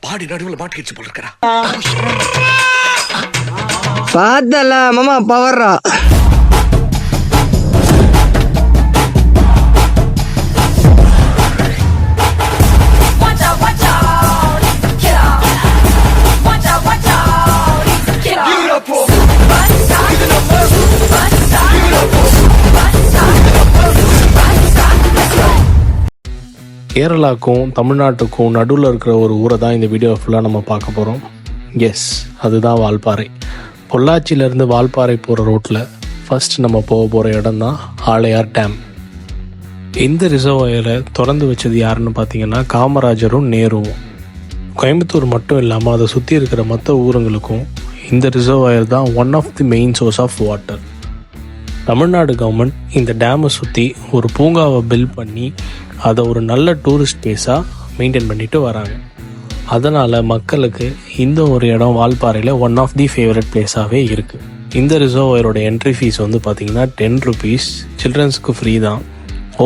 பாடி நடுவில் மாட்டிக்கிச்சு போல இருக்கா. பார்த்தல மாமா பவர்ரா. கேரளாவுக்கும் தமிழ்நாட்டுக்கும் நடுவில் இருக்கிற ஒரு ஊரை தான் இந்த வீடியோ ஃபுல்லாக நம்ம பார்க்க போகிறோம். எஸ், அதுதான் வால்பாறை. பொள்ளாச்சியிலேருந்து வால்பாறை போகிற ரோட்டில் ஃபஸ்ட் நம்ம போகிற இடம் தான் ஆளையார் டேம். இந்த ரிசர்வாயரை திறந்து வச்சது யாருன்னு பார்த்தீங்கன்னா காமராஜரும் நேருவும். கோயம்புத்தூர் மட்டும் இல்லாமல் அதை சுற்றி இருக்கிற மற்ற ஊருங்களுக்கும் இந்த ரிசர்வாயர் தான் one of the main source of water. Tamil Nadu government இந்த டேமை சுற்றி ஒரு பூங்காவை பில்ட் பண்ணி அதை ஒரு நல்ல டூரிஸ்ட் பிளேஸாக மெயின்டைன் பண்ணிட்டு வராங்க. அதனால் மக்களுக்கு இந்த ஒரு இடம் வால்பாறையில் ஒன் ஆஃப் தி ஃபேவரட் பிளேஸாகவே இருக்குது. இந்த ரிசர்வாயரோட என்ட்ரி ஃபீஸ் வந்து பார்த்திங்கன்னா 10 rupees. சில்ட்ரன்ஸுக்கு ஃப்ரீ தான்.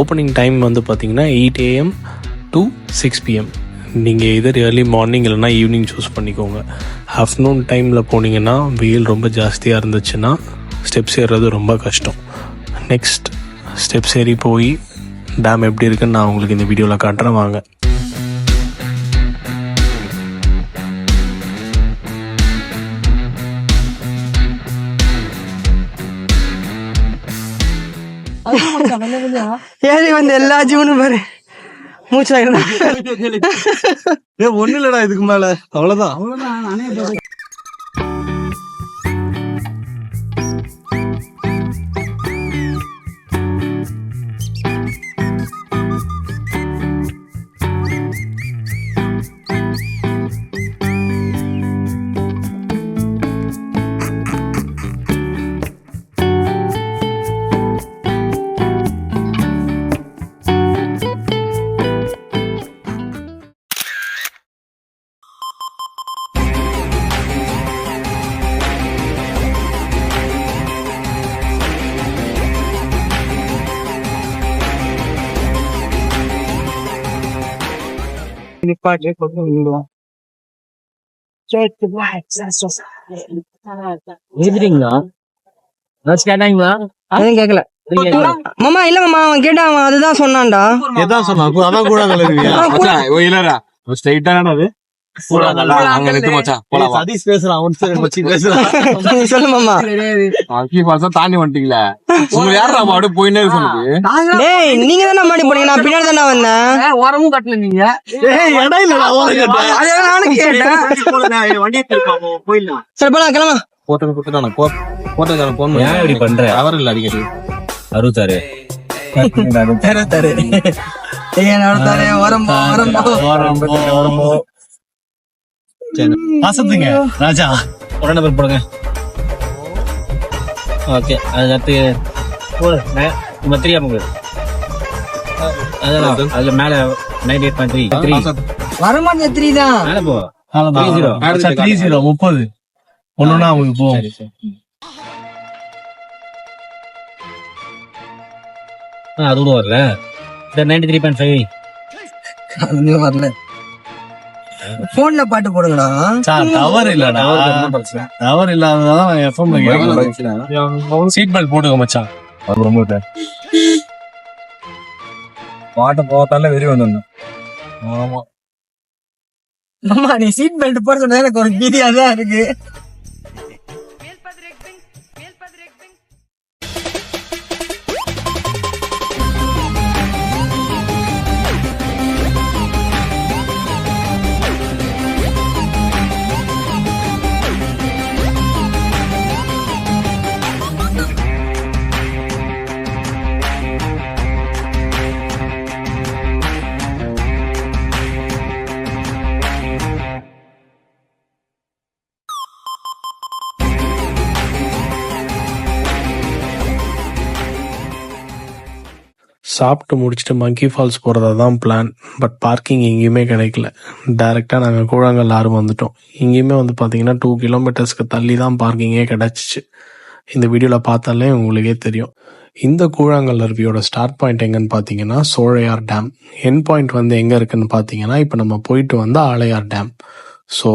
ஓப்பனிங் டைம் வந்து பார்த்திங்கன்னா 8 AM to 6 PM. நீங்கள் எதர் ஏர்லி மார்னிங் இல்லைனா ஈவினிங் சூஸ் பண்ணிக்கோங்க. ஆஃப்டர்நூன் டைமில் போனீங்கன்னா வெயில் ரொம்ப ஜாஸ்தியாக இருந்துச்சுன்னா ஸ்டெப்ஸ் ஏறுறது ரொம்ப கஷ்டம். நெக்ஸ்ட் ஸ்டெப்ஸ் ஏறி போய் டேம் எப்படி இருக்குன்னு நான் உங்களுக்கு இந்த வீடியோவில் காட்டுறேன், வாங்க. ஏறி வந்து எல்லா ஜீவனும் பாரு மூச்சாயிரம். ஒண்ணு இல்லடா இதுக்கு மேல. அவ்வளவுதான். கேக்கல மாமா. இல்ல மாமா, அவன் கேட்டா அவன் அதுதான் சொன்னான்டா. எதான் சொன்னா அதான் கூட சதீஷ் பேசுறான். சொல்லு மாமா. தாண்டி வந்துட்டீங்களா? யாரா அப்படியே போயினே சொன்னது? டேய், நீங்க தானே மாடி போனீங்க, நான் பின்னாடி தானே வந்தேன். உரமும் கட்டல நீங்க. நானும் கேட்டேன். சரி போலாம், கிளம்பா. போன் பண்ற அவர் இல்ல அடிக்கடி 66 பாசத்துங்க ராஜா ஒரு நம்பர் போடுங்க. ஓகே, அது அடுத்து நம்ம 3 நமக்கு அதெல்லாம் அதுல மேல 98.3 வரமாட்டேன். 3 தான் மேல போ. 30 ஒண்ணுன்னா அவங்களுக்கு போகும். அது கூட வரல. 93.5 வரல. போன்ல பாட்டு போடுங்கடா. டவர் இல்லடா, டவர் இல்லாததான் எஃப்எம் கேட்கலாம். சீட் பெல்ட் போட்டுக்க மச்சான். அது ரொம்ப பாட்டை போத்தால வெறி வந்துடணும். ஆமா மாமா, நீ சீட் பெல்ட் போட சொன்னா எனக்கு ஒரு பீதியாதான் இருக்கு. சாப்பிட்டு முடிச்சுட்டு மங்கி ஃபால்ஸ் போகிறதா தான் பிளான். பட் பார்க்கிங் எங்கேயுமே கிடைக்கல. டைரெக்டாக நாங்கள் கூழாங்கல் ஆறு வந்துட்டோம். இங்கேயுமே வந்து பார்த்தீங்கன்னா 2 kilometers தள்ளி தான் பார்க்கிங்கே கிடச்சிச்சு. இந்த வீடியோவில் பார்த்தாலே உங்களுக்கே தெரியும். இந்த கூழாங்கல் அருவியோட ஸ்டார்ட் பாயிண்ட் எங்கன்னு பார்த்தீங்கன்னா சோழையார் டேம். என் பாயிண்ட் வந்து எங்கே இருக்குன்னு பார்த்தீங்கன்னா இப்போ நம்ம போயிட்டு வந்த ஆளையார் டேம். ஸோ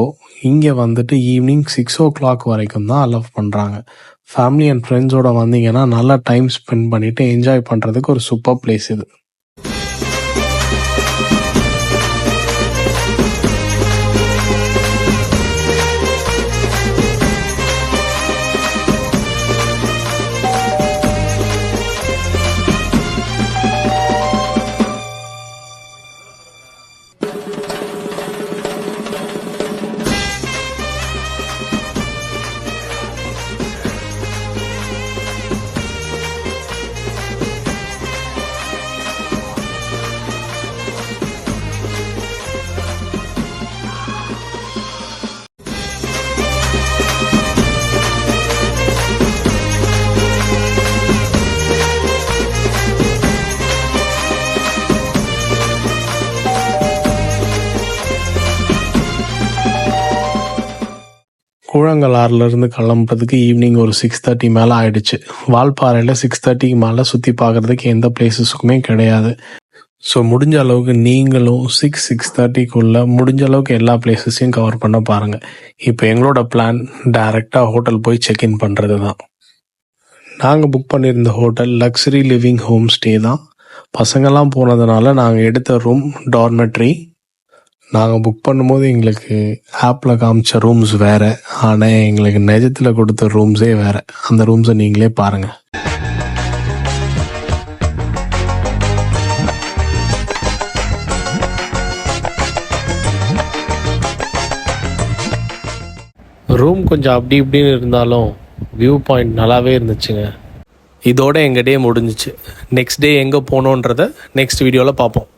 இங்கே வந்துட்டு ஈவினிங் 6 o'clock வரைக்கும் தான் அலோவ் பண்ணுறாங்க. ஃபேமிலி அண்ட் ஃப்ரெண்ட்ஸோட வந்தீங்கன்னா நல்லா டைம் ஸ்பெண்ட் பண்ணிவிட்டு என்ஜாய் பண்ணுறதுக்கு ஒரு சூப்பர் பிளேஸ் இது. கூழாங்கல் ஆறுலேருந்து கிளம்புறதுக்கு ஈவினிங் ஒரு 6:30 மேலே ஆயிடுச்சு. வால்பாறையில் 6:30க்கு மேலே சுற்றி பார்க்குறதுக்கு எந்த பிளேசஸுக்குமே கிடையாது. ஸோ முடிஞ்ச அளவுக்கு நீங்களும் 6-6:30க்குள்ளே முடிஞ்ச அளவுக்கு எல்லா பிளேசஸையும் கவர் பண்ண பாருங்கள். இப்போ எங்களோட பிளான் டைரெக்டாக ஹோட்டல் போய் செக்இன் பண்ணுறது தான். நாங்கள் புக் பண்ணியிருந்த hotel luxury living home stay தான். பசங்கள்லாம் போனதுனால நாங்கள் எடுத்த ரூம் டார்மெட்ரி. நாங்கள் புக் பண்ணும்போது எங்களுக்கு ஆப்பில் காமிச்ச ரூம்ஸ் வேறு, ஆனால் எங்களுக்கு நிஜத்தில் கொடுத்த ரூம்ஸே வேறு. அந்த ரூம்ஸை நீங்களே பாருங்கள். ரூம் கொஞ்சம் அப்படி இப்படின்னு இருந்தாலும் வியூ பாயிண்ட் நல்லாவே இருந்துச்சுங்க. இதோட எங்கள் டே முடிஞ்சிச்சு. நெக்ஸ்ட் டே எங்கே போகணுன்றதை நெக்ஸ்ட் வீடியோவில் பார்ப்போம்.